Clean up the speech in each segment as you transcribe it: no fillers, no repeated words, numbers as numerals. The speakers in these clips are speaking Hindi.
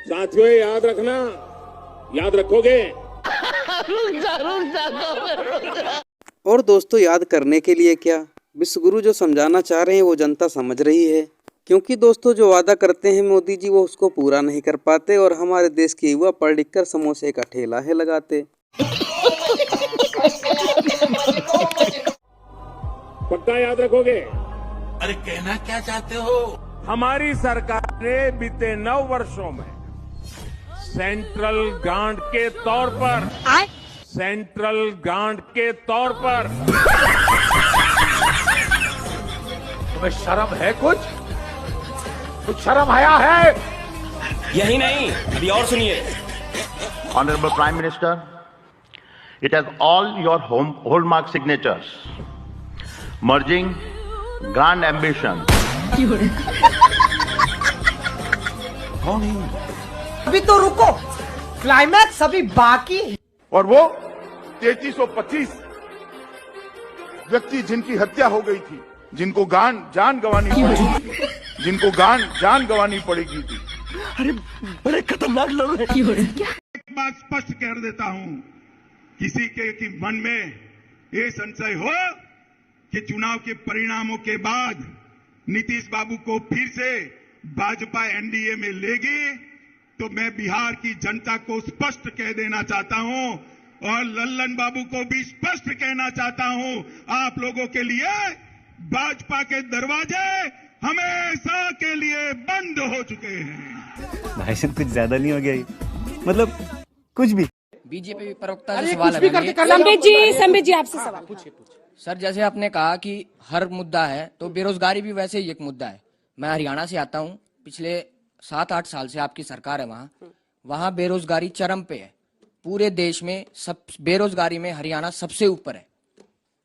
साथियों याद रखना, याद रखोगे। और दोस्तों याद करने के लिए क्या, विश्वगुरु जो समझाना चाह रहे हैं वो जनता समझ रही है। क्योंकि दोस्तों जो वादा करते हैं मोदी जी वो उसको पूरा नहीं कर पाते और हमारे देश के युवा पढ़ लिख कर समोसे का ठेला है लगाते। पक्का याद रखोगे। अरे कहना क्या चाहते हो? हमारी सरकार ने बीते 9 वर्षों में सेंट्रल ग्रांट के तौर पर तुम्हें शर्म है? कुछ शर्म आया है? यही नहीं, अभी और सुनिए। Honorable Prime Minister, it has all your hallmark signatures, merging grand ambition. अभी तो रुको, क्लाइमैक्स अभी बाकी है। और वो 3325 व्यक्ति जिनकी हत्या हो गई थी, जिनको जान गंवानी पड़ेगी थी। अरे बड़े खतरनाक लोग हैं। एक बात स्पष्ट कर देता हूं, किसी के मन में ये संशय हो कि चुनाव के परिणामों के बाद नीतीश बाबू को फिर से भाजपा एनडीए में लेगी, तो मैं बिहार की जनता को स्पष्ट कह देना चाहता हूं और लल्लन बाबू को भी स्पष्ट कहना चाहता हूं, आप लोगों के लिए भाजपा के दरवाजे हमेशा के लिए बंद हो चुके हैं। भाई साहब कुछ ज्यादा नहीं हो गया ये? मतलब कुछ भी। बीजेपी प्रवक्ता जो सवाल है संबित जी आपसे सवाल पूछिए। सर, जैसे आपने कहा कि हर मुद्दा है तो बेरोजगारी भी वैसे ही एक मुद्दा है। मैं हरियाणा से आता हूँ, पिछले 7-8 साल से आपकी सरकार है वहाँ बेरोजगारी चरम पे है। पूरे देश में सब बेरोजगारी में हरियाणा सबसे ऊपर है।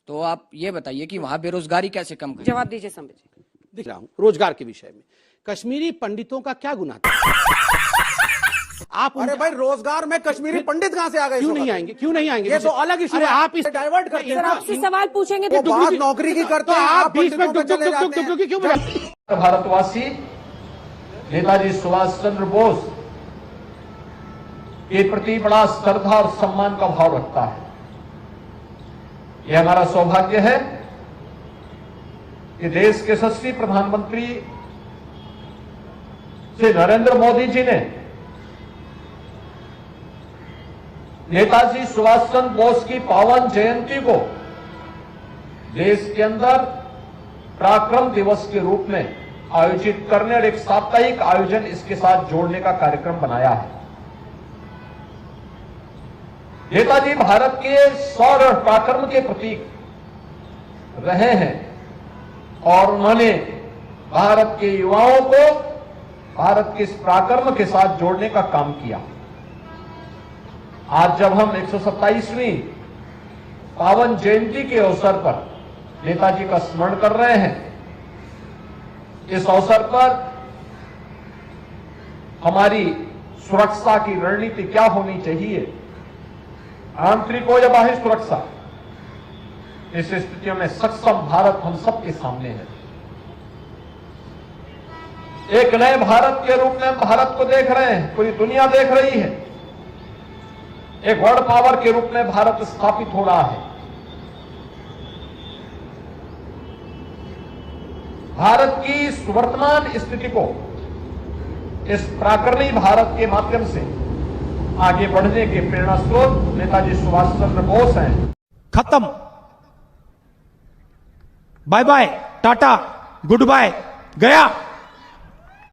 तो आप ये बताइए कि वहाँ बेरोजगारी कैसे कम करें? जवाब दीजिए संबित जी। दिख रहा हूँ रोजगार के विषय में कश्मीरी पंडितों का क्या गुनाह था? आप अरे भाई रोजगार में कश्मीरी पंडित कहाँ से आ गए? क्यों नहीं आएंगे? ये तो अलग इशू है। आप इसे डाइवर्ट करते हैं। आपसे सवाल पूछेंगे तो बात नौकरी की करते हैं, आप बीच में क्यों? भारतवासी नेताजी सुभाष चंद्र बोस के प्रति बड़ा श्रद्धा और सम्मान का भाव रखता है। यह हमारा सौभाग्य है कि देश के यशस्वी प्रधानमंत्री श्री नरेंद्र मोदी जी ने नेताजी सुभाष चंद्र बोस की पावन जयंती को देश के अंदर पराक्रम दिवस के रूप में आयोजित करने और एक साप्ताहिक आयोजन इसके साथ जोड़ने का कार्यक्रम बनाया है। नेताजी भारत के शौर्य और पराक्रम के प्रतीक रहे हैं और उन्होंने भारत के युवाओं को भारत के इस पराक्रम के साथ जोड़ने का काम किया। आज जब हम 127वीं पावन जयंती के अवसर पर नेताजी का स्मरण कर रहे हैं, इस अवसर पर हमारी सुरक्षा की रणनीति क्या होनी चाहिए, आंतरिक हो या बाह्य सुरक्षा, इस स्थितियों में सक्षम भारत हम सबके सामने है। एक नए भारत के रूप में हम भारत को देख रहे हैं, पूरी दुनिया देख रही है। एक वर्ल्ड पावर के रूप में भारत स्थापित हो रहा है। भारत की इस वर्तमान स्थिति को इस पराक्रमी भारत के माध्यम से आगे बढ़ने के प्रेरणा स्रोत नेताजी सुभाष चंद्र बोस हैं। खत्म, bye bye, tata, goodbye, गया।